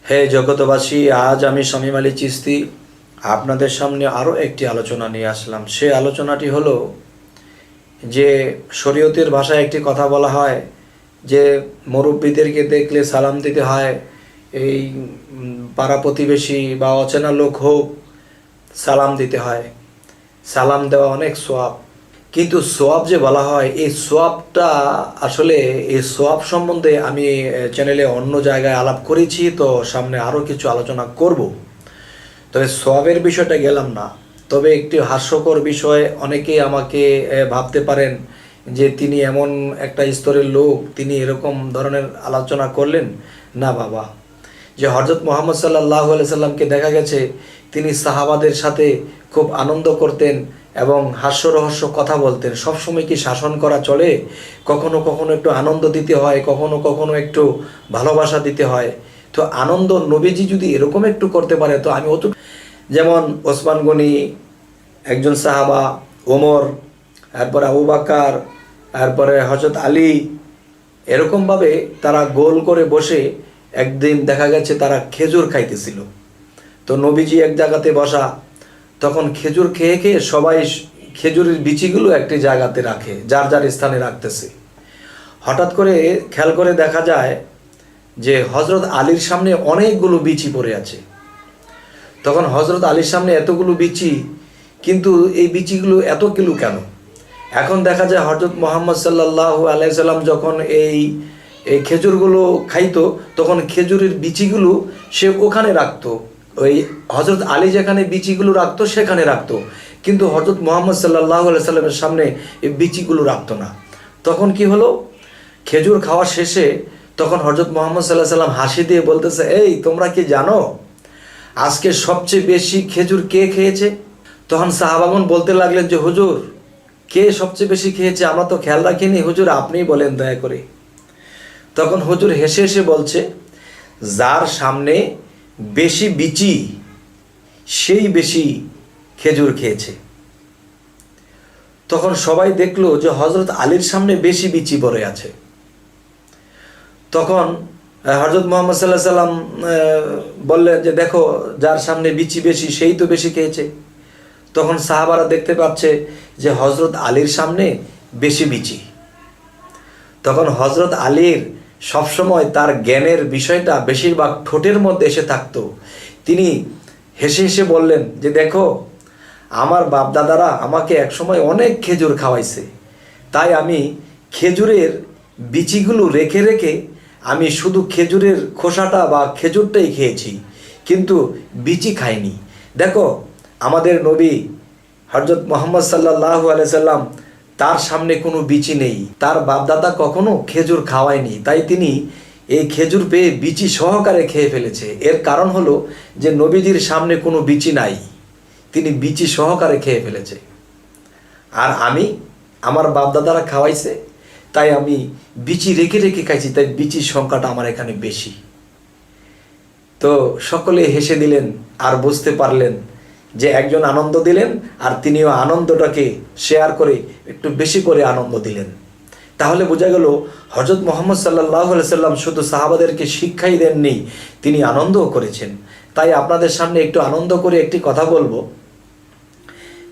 হে জগতবাসী, আজ আমি শামীম আলী চিশতি আপনাদের সামনে আরও একটি আলোচনা নিয়ে আসলাম। সে আলোচনাটি হলো যে শরীয়তের ভাষায় একটি কথা বলা হয় যে মুরব্বীদেরকে দেখলে সালাম দিতে হয়। এই পাড়া প্রতিবেশী বা অচেনা লোক হোক, সালাম দিতে হয়। সালাম দেওয়া অনেক সোয়াব, কিন্তু সোয়াব যে বলা হয়, এই সোয়াবটা আসলে এই সোয়াব সম্বন্ধে আমি চ্যানেলে অন্য জায়গায় আলাপ করেছি, তো সামনে আরও কিছু আলোচনা করব। তবে সোয়াবের বিষয়টা গেলাম না। তবে একটি হাস্যকর বিষয়, অনেকেই আমাকে ভাবতে পারেন যে তিনি এমন একটা স্তরের লোক, তিনি এরকম ধরনের আলোচনা করলেন। না বাবা, যে হযরত মুহাম্মদ সাল্লাল্লাহু আলাইহি সাল্লামকে দেখা গেছে তিনি সাহাবাদের সাথে খুব আনন্দ করতেন এবং হাস্যরহস্য কথা বলতেন। সবসময় কি শাসন করা চলে? কখনো কখনো একটু আনন্দ দিতে হয়, কখনো কখনো একটু ভালোবাসা দিতে হয়। তো আনন্দ নবীজি যদি এরকম একটু করতে পারে, তো আমি অত, যেমন ওসমান গনি একজন সাহাবা, ওমর, তারপরে আবু বকর, তারপরে হযরত আলী, এরকমভাবে তারা গোল করে বসে একদিন দেখা গেছে তারা খেজুর খাইতেছিল। তো নবীজি এক জায়গাতে বসা, তখন খেজুর খেয়ে খেয়ে সবাই খেজুরের বিচিগুলো একটি জায়গাতে রাখে, যার যার স্থানে রাখতেছে। হঠাৎ করে খেয়াল করে দেখা যায় যে হযরত আলীর সামনে অনেকগুলো বিচি পড়ে আছে। তখন হযরত আলীর সামনে এতগুলো বিচি, কিন্তু এই বিচিগুলো এত কিলো কেন? এখন দেখা যায় হযরত মুহাম্মদ সাল্লাল্লাহু আলাইহি সাল্লাম যখন এই খেজুরগুলো খাইতো, তখন খেজুরের বিচিগুলো সে ওখানে রাখতো। ওই হযরত আলী যেখানে বিচিগুলো রাখতো সেখানে রাখতো, কিন্তু হযরত মুহাম্মদ সাল্লাল্লাহু আলাইহি সাল্লামের সামনে এই বিচিগুলো রাখতো না। তখন কি হলো, খেজুর খাওয়া শেষে তখন হযরত মুহাম্মদ সাল্লাল্লাহু আলাইহি সাল্লাম হাসি দিয়ে বলতেছে, এই তোমরা কি জানো আজকে সবচেয়ে বেশি খেজুর কে খেয়েছে? তখন সাহাবাগণ বলতে লাগলেন যে হুজুর, কে সবচেয়ে বেশি খেয়েছে? আমরা তো খেয়াল রাখিনি, হুজুর আপনিই বলেন দয়া করে। তখন হুজুর হেসে হেসে বলছে, যার সামনে বেশি বিচি সেই বেশি খেজুর খেয়েছে। তখন সবাই দেখলো যে হযরত আলীর সামনে বেশি বিচি পড়ে আছে। তখন হযরত মুহাম্মদ সাল্লাল্লাহু আলাইহি সাল্লাম বললেন যে দেখো, যার সামনে বিচি বেশি সেই তো বেশি খেয়েছে। তখন সাহাবারা দেখতে পাচ্ছে যে হযরত আলীর সামনে বেশি বিচি। তখন হযরত আলীর সবসময় তার জ্ঞানের বিষয়টা বেশিরভাগ ঠোঁটের মধ্যে এসে থাকতো। তিনি হেসে হেসে বললেন যে দেখো, আমার বাপদাদারা আমাকে একসময় অনেক খেজুর খাওয়াইছে, তাই আমি খেজুরের বিচিগুলো রেখে রেখে আমি শুধু খেজুরের খোসাটা বা খেজুরটাই খেয়েছি, কিন্তু বিচি খাইনি। দেখো, আমাদের নবী হযরত মুহাম্মদ সাল্লাল্লাহু আলাইহি সাল্লাম, তার সামনে কোনো বিচি নেই, তার বাপদাদা কখনো খেজুর খাওয়ায়নি, তাই তিনি এই খেজুর পেয়ে বিচি সহকারে খেয়ে ফেলেছে। এর কারণ হলো যে নবীজির সামনে কোনো বিচি নাই, তিনি বিচি সহকারে খেয়ে ফেলেছে। আর আমি, আমার বাপদাদারা খাওয়াইছে, তাই আমি বিচি রেখে রেখে খাইছি, তাই বিচির সংখ্যাটা আমার এখানে বেশি। তো সকলে হেসে দিলেন আর বুঝতে পারলেন যে একজন আনন্দ দিলেন আর তিনিও আনন্দটাকে শেয়ার করে একটু বেশি করে আনন্দ দিলেন। তাহলে বোঝা গেল হযরত মুহাম্মদ সাল্লাল্লাহু আলাইহি সাল্লাম শুধু সাহাবাদেরকে শিক্ষাই দেননি, তিনি আনন্দও করেছেন। তাই আপনাদের সামনে একটু আনন্দ করে একটি কথা বলবো,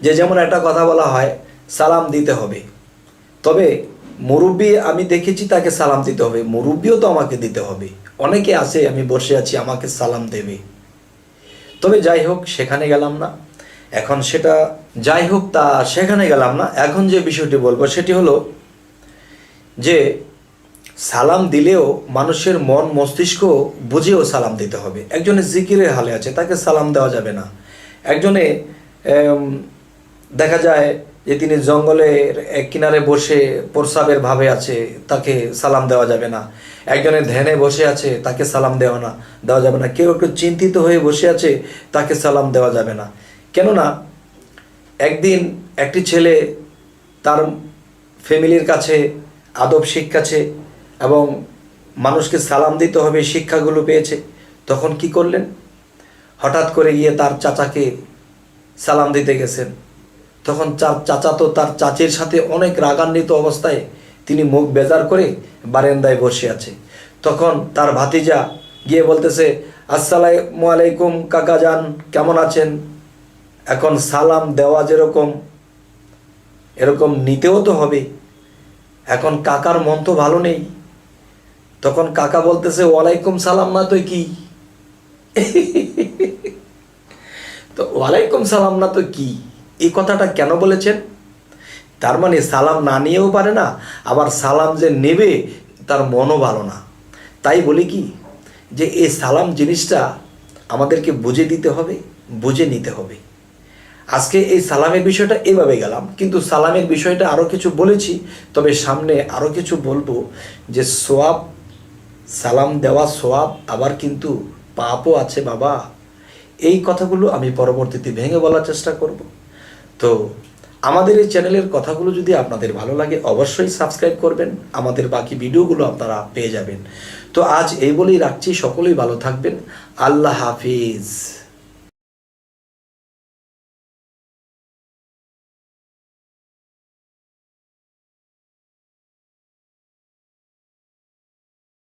যে যেমন একটা কথা বলা হয় সালাম দিতে হবে, তবে মুরব্বী আমি দেখেছি তাকে সালাম দিতে হবে, মুরব্বীও তো আমাকে দিতে হবে। অনেকে আছে আমি বসে আছি আমাকে সালাম দেবে, তবে যাই হোক সেখানে গেলাম না। এখন সেটা যাই হোক, তা সেখানে গেলাম না। এখন যে বিষয়টি বলবো সেটি হলো যে সালাম দিলেও মানুষের মন মস্তিষ্ক বুঝেও সালাম দিতে হবে। একজনে জিকিরের হালে আছে, তাকে সালাম দেওয়া যাবে না। একজনে দেখা যায় যে তিনি জঙ্গলের এক কিনারে বসে প্রস্রাবের ভাবে আছে, তাকে সালাম দেওয়া যাবে না। একজনে ধ্যানে বসে আছে, তাকে সালাম দেওয়া যাবে না। কেউ একটু চিন্তিত হয়ে বসে আছে, তাকে সালাম দেওয়া যাবে না। কেননা একদিন একটি ছেলে তার ফ্যামিলির কাছে আদব শিক্ষাছে এবং মানুষকে সালাম দিতে হবে শিক্ষাগুলো পেয়েছে। তখন কি করলেন, হঠাৎ করে গিয়ে তার চাচাকে সালাম দিতে গেছেন। তখন চাচা তো তার চাচির সাথে অনেক রাগান্বিত অবস্থায় তিনি মুখ বেজার করে বারান্দায় বসে আছে। তখন তার ভাতিজা গিয়ে বলতেছে আসসালামু আলাইকুম কাকা যান, কেমন আছেন। এখন সালাম দেওয়া যেরকম, এরকম নিতেও তো হবে। এখন কাকার মন তো ভালো নেই, তখন কাকা বলতেছে ওয়ালাইকুম সালাম না তো কি। তো ওয়ালাইকুম সালাম না তো কি, এই কথাটা কেন বলেছেন? তার মানে সালাম না নিয়েও পারে না, আবার সালাম যে নেবে তার মনও ভালো না। তাই বলি কি, যে এই সালাম জিনিসটা আমাদেরকে বুঝে দিতে হবে, বুঝে নিতে হবে। আজকে এই সালামের বিষয়টা এভাবে গেলাম, কিন্তু সালামের বিষয়টা আরও কিছু বলেছি, তবে সামনে আরও কিছু বলবো। যে সোয়াব, সালাম দেওয়া সোয়াব, আবার কিন্তু পাপও আছে বাবা। এই কথাগুলো আমি পরবর্তীতে ভেঙে বলার চেষ্টা করব। তো আমাদের এই চ্যানেলের কথাগুলো যদি আপনাদের ভালো লাগে অবশ্যই সাবস্ক্রাইব করবেন, আমাদের বাকি ভিডিওগুলো আপনারা পেয়ে যাবেন। তো আজ এই বলেই রাখছি, সকলেই ভালো থাকবেন। আল্লাহ হাফিজ।